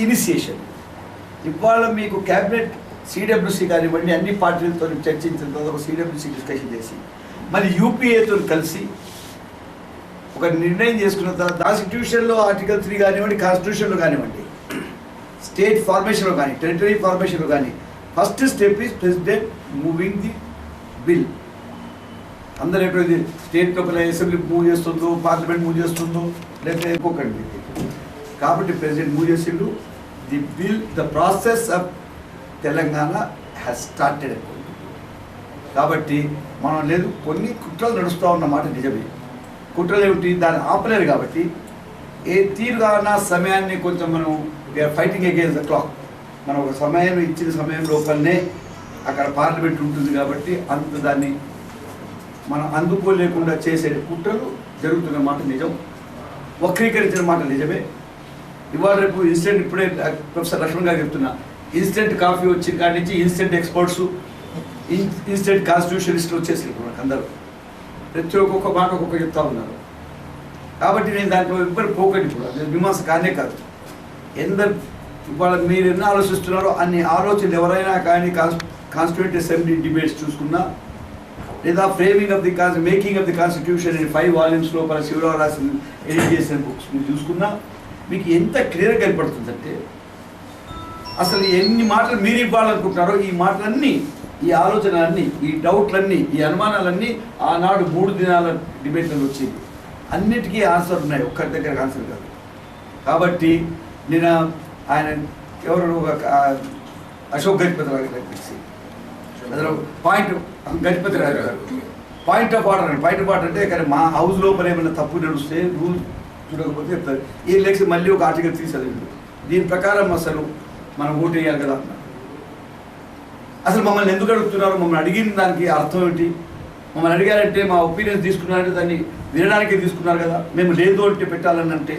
Initiation ఇవాళ మీకు cabinet CWC కానివ్వండి అన్ని పార్టీలతో చర్చించిన తర్వాత ఒక సిడబ్ల్యూసి డిస్కషన్ చేసి మరి యూపీఏతో కలిసి ఒక నిర్ణయం చేసుకున్న తర్వాత కాన్స్టిట్యూషన్లో ఆర్టికల్ 3 కానివ్వండి, కాన్స్టిట్యూషన్లో కానివ్వండి, స్టేట్ ఫార్మేషన్లో కానీ టెరిటరీ ఫార్మేషన్లో కానీ first step is president moving the bill. అందరూ ఎప్పుడైతే స్టేట్ లోపల అసెంబ్లీ మూవ్ చేస్తుందో, పార్లమెంట్ మూవ్ చేస్తుందో లేకపోతే ఇంకొకటి కాబట్టి ప్రెసిడెంట్ మూవ్ చేసిండు. The bill the process of Telangana has started. కాబట్టి మనం లేదు కొన్ని కుట్రలు నడుస్తూ ఉన్నమాట నిజమే. కుట్రలు ఏమిటి, దాన్ని ఆపలేరు. కాబట్టి ఏ తీరుగా సమయాన్ని కొంచెం మనం ఫైటింగ్ అగేన్స్ట్ ద క్లాక్. మనం ఒక సమయం ఇచ్చిన సమయం లోపలనే అక్కడ పార్లమెంట్ ఉంటుంది కాబట్టి అంత దాన్ని మనం అందుకోలేకుండా చేసే కుట్రలు జరుగుతున్న మాట నిజం, వక్రీకరించిన మాట నిజమే. ఇవాళ రేపు ఇన్స్టెంట్ ఇప్పుడే ప్రొఫెసర్ లక్ష్మణ్ గారు చెప్తున్నా, ఇన్స్టెంట్ కాఫీ వచ్చిన కాడి నుంచి ఇన్స్టెంట్ ఎక్స్పర్ట్స్, ఇన్స్టెంట్ కాన్స్టిట్యూషనిస్టులు వచ్చేసి మనకు అందరూ ప్రతి ఒక్కొక్క మాట ఒక్కొక్క చెప్తా ఉన్నారు. కాబట్టి నేను దాంట్లో ఇవ్వరు పోకండి. కూడా నేను మీమాంస కానే కాదు. ఎందరు ఇవాళ మీరు ఎన్ని ఆలోచిస్తున్నారో అన్ని ఆలోచనలు ఎవరైనా కానీ కాన్స్టిట్యూంట్ అసెంబ్లీ డిబేట్స్ చూసుకున్నా లేదా framing of the making of the constitution in 5 volumes లోపల శివరావు రాసిన ఎడిట్ చేసిన బుక్స్ మీరు చూసుకున్నా మీకు ఎంత క్లియర్గా కనపడుతుందంటే అసలు ఎన్ని మాటలు మీరు ఇవ్వాలనుకుంటున్నారో ఈ మాటలన్నీ, ఈ ఆలోచనలన్నీ, ఈ డౌట్లన్నీ, ఈ అనుమానాలన్నీ ఆనాడు 3 దినాల డిబేట్లలో వచ్చేవి. అన్నిటికీ ఆన్సర్ ఉన్నాయి, ఒక్కరి దగ్గర ఆన్సర్ కాదు. కాబట్టి నేను ఆయన ఎవరు అశోక్ గజపతి రావు గారు అందులో గజపతి రావు గారు పాయింట్ ఆఫ్ ఆర్డర్ అండి. పాయింట్ ఆఫ్ ఆర్డర్ అంటే కానీ మా హౌస్ లోపల ఏమైనా తప్పు నడుస్తే రూల్ చూడకపోతే చెప్తారు. ఈ ఎలక్షన్ మళ్ళీ ఒక ఆర్టికల్ 3 చదివింది. దీని ప్రకారం అసలు మనం ఓటు వేయాలి కదా. అసలు మమ్మల్ని ఎందుకు అడుగుతున్నారు, మమ్మల్ని అడిగిన దానికి అర్థం ఏంటి? మమ్మల్ని అడిగారంటే మా ఒపీనియన్స్ తీసుకున్నారంటే దాన్ని వినడానికే తీసుకున్నారు కదా. మేము లేదు అంటే పెట్టాలని అంటే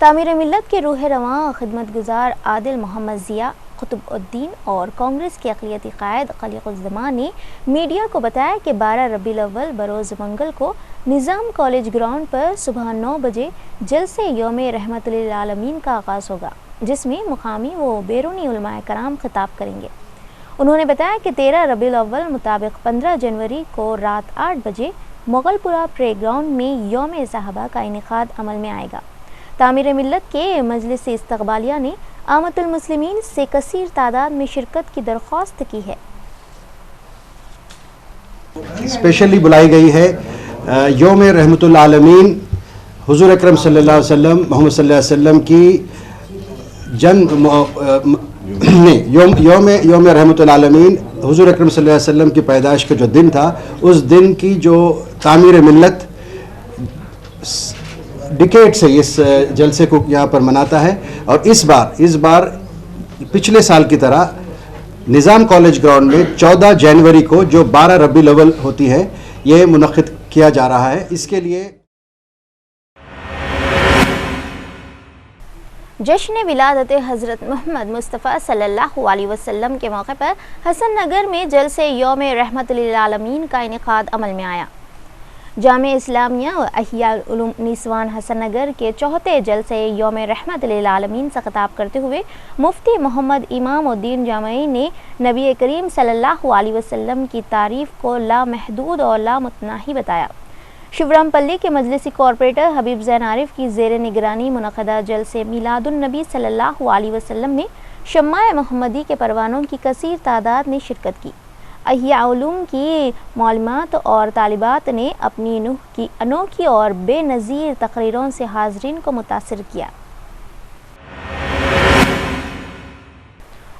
تعمیر ملت کے روح رواں خدمت گزار عادل محمد ضیاء قطب الدین اور کانگریس کے اقلیتی قائد خلیق الزمان نے میڈیا کو بتایا کہ 12 ربیع الاول بروز منگل کو نظام کالج گراؤنڈ پر صبح 9 بجے جلسے یوم رحمت للعالمین کا آغاز ہوگا، جس میں مقامی و بیرونی علماء کرام خطاب کریں گے۔ انہوں نے بتایا کہ 13 ربیع الاول مطابق 15 جنوری کو رات 8 بجے مغل پورہ پلے گراؤنڈ میں یوم صحابہ کا انعقاد عمل میں آئے گا۔ تعمیر ملت کے مجلس استقبالیہ نے عامت المسلمین سے کثیر تعداد میں شرکت کی درخواست کی ہے۔ اسپیشلی بلائی گئی ہے یوم رحمت العالمین حضور اکرم صلی اللہ علیہ وسلم محمد صلی اللہ علیہ وسلم کی یوم رحمت العالمین حضور اکرم صلی اللہ علیہ وسلم کی پیدائش کا جو دن تھا، اس دن کی جو تعمیر ملت ڈیکیڈ سے اس جلسے کو یہاں پر مناتا ہے، اور اس بار پچھلے سال کی طرح نظام کالج گراؤنڈ میں 14 جنوری کو جو 12 ربیع الاول ہوتی ہے یہ منعقد کیا جا رہا ہے۔ اس کے لیے جشن ولادت حضرت محمد مصطفیٰ صلی اللہ علیہ وسلم کے موقع پر حسن نگر میں جلسے یوم رحمت للعالمین کا انعقاد عمل میں آیا۔ جامعہ اسلامیہ و احیاء العلوم نیسوان حسن نگر کے چوتھے جلسے یوم رحمت للعالمین سے خطاب کرتے ہوئے مفتی محمد امام الدین جامعی نے نبی کریم صلی اللہ علیہ وسلم کی تعریف کو لامحدود اور لامتناہی بتایا۔ شیورام پلی کے مجلسی کارپوریٹر حبیب زین عارف کی زیر نگرانی منعقدہ جلسے میلاد النبی صلی اللہ علیہ وسلم میں شمع محمدی کے پروانوں کی کثیر تعداد نے شرکت کی۔ احیاء علوم کی معلمات اور طالبات نے اپنی انوکھی اور بے نظیر تقریروں سے حاضرین کو متاثر کیا۔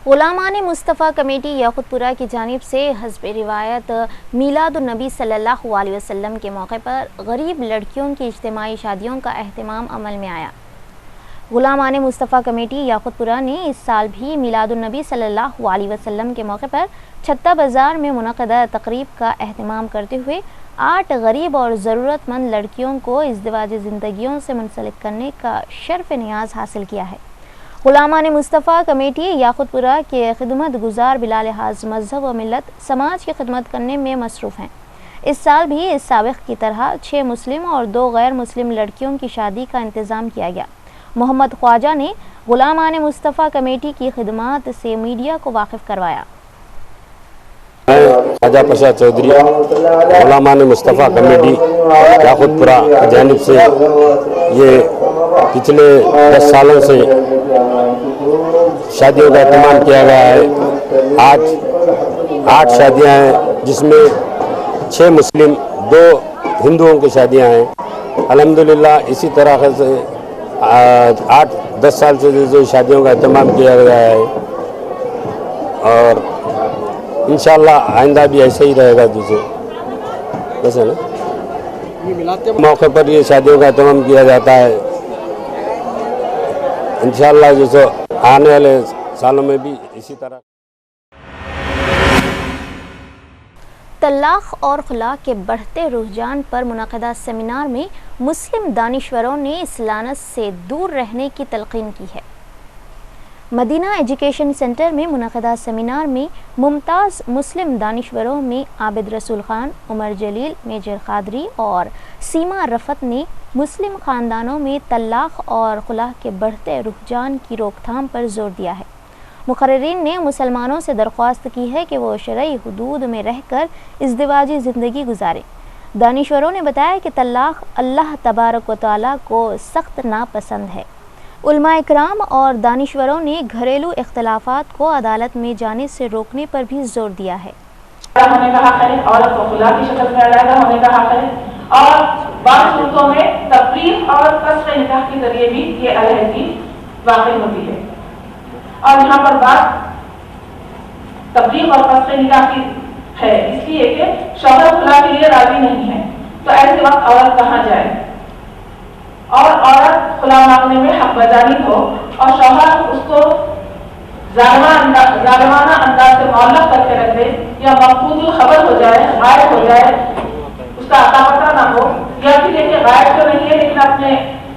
غلامان مصطفیٰ کمیٹی یاقوت پورہ کی جانب سے حسب روایت میلاد النبی صلی اللہ علیہ وسلم کے موقع پر غریب لڑکیوں کی اجتماعی شادیوں کا اہتمام عمل میں آیا۔ غلامان مصطفیٰ کمیٹی یاقوت پورہ نے اس سال بھی میلاد النبی صلی اللہ علیہ وسلم کے موقع پر چھتہ بازار میں منعقدہ تقریب کا اہتمام کرتے ہوئے 8 غریب اور ضرورت مند لڑکیوں کو ازدواجی زندگیوں سے منسلک کرنے کا شرف نیاز حاصل کیا ہے۔ غلامان مصطفیٰ کمیٹی یاقوت پورہ کے خدمت گزار بلا لحاظ مذہب و ملت سماج کی خدمت کرنے میں مصروف ہیں۔ اس سال بھی اس سابق کی طرح 6 مسلم اور 2 غیر مسلم لڑکیوں کی شادی کا انتظام کیا گیا۔ محمد خواجہ نے غلامان مصطفیٰ کمیٹی کی خدمات سے میڈیا کو واقف کروایا۔ خواجہ پشا چودھری غلامان مصطفیٰ کمیٹی یاقوت پورہ کی جانب سے یہ پچھلے 10 سالوں سے شادیوں کا اہتمام کیا گیا ہے۔ آج 8 شادیاں ہیں، جس میں 6 مسلم 2 ہندوؤں کی شادیاں ہیں۔ الحمدللہ اسی طرح سے 8-10 سال سے جو شادیوں کا اہتمام کیا گیا ہے، اور انشاءاللہ آئندہ بھی ایسے ہی رہے گا۔ جیسے نا موقع پر یہ شادیوں کا اہتمام کیا جاتا ہے، انشاءاللہ جیسے آنے والے سالوں میں بھی اسی طرح۔ طلاق اور خلا کے بڑھتے رجحان پر منعقدہ سیمینار میں مسلم دانشوروں نے اس لعنت سے دور رہنے کی تلقین کی ہے۔ مدینہ ایجوکیشن سینٹر میں منعقدہ سیمینار میں ممتاز مسلم دانشوروں میں عابد رسول خان، عمر جلیل، میجر قادری اور سیما رفت نے مسلم خاندانوں میں طلاق اور خلا کے بڑھتے رجحان کی روک تھام پر زور دیا ہے۔ مقررین نے مسلمانوں سے درخواست کی ہے کہ وہ شرعی حدود میں رہ کر ازدواجی زندگی گزاریں۔ دانشوروں نے بتایا کہ طلاق اللہ تبارک و تعالیٰ کو سخت ناپسند ہے۔ علماء اکرام اور دانشوروں نے گھریلو اختلافات کو عدالت میں جانے سے روکنے پر بھی زور دیا ہے۔ ہونے کا حق ہے، عورت کو خلا کی شکل میں علیحدہ ہونے کا حق ہے، اور بعض صورتوں میں تفریق اور قصر نکاح کے ذریعے بھی یہ علیحدگی واقع ہوتی ہے۔ اور یہاں پر بات تفریق اور قصر نکاح کی ہے، اس لیے کہ شوہر خلا کے لیے راضی نہیں ہے، تو ایسے وقت عورت کہاں جائے؟ اور عورت خلا مانگنے میں حق بجانی ہو اور شوہر اس کو ظالمانہ انداز سے معلق کر کے رکھ دے، یا مفقود الخبر ہو جائے، غائب ہو جائے، اس کا اتا پتہ نہ ہو، یا پھر یہ کہ غائب تو نہیں ہے لیکن اپنے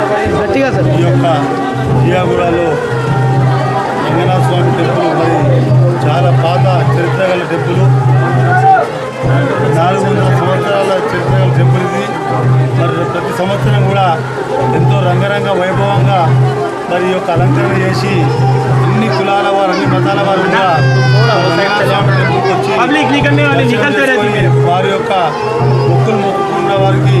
ఈ యొక్క జియాగూడలో రంగనాథ స్వామి టెంపుల్ మరి చాలా పాత చరిత్ర గల టెంపుల్, 400 సంవత్సరాల చరిత్ర గల టెంపుల్ ఇది. మరి ప్రతి సంవత్సరం కూడా ఎంతో రంగరంగ వైభవంగా మరి ఈ యొక్క అలంకరణ చేసి అన్ని కులాల వారు, అన్ని మతాల వారు కూడా రంగనాథ స్వామి టెంపుల్కి వచ్చి వారి యొక్క మొక్కులు మొక్కుకున్న వారికి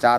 4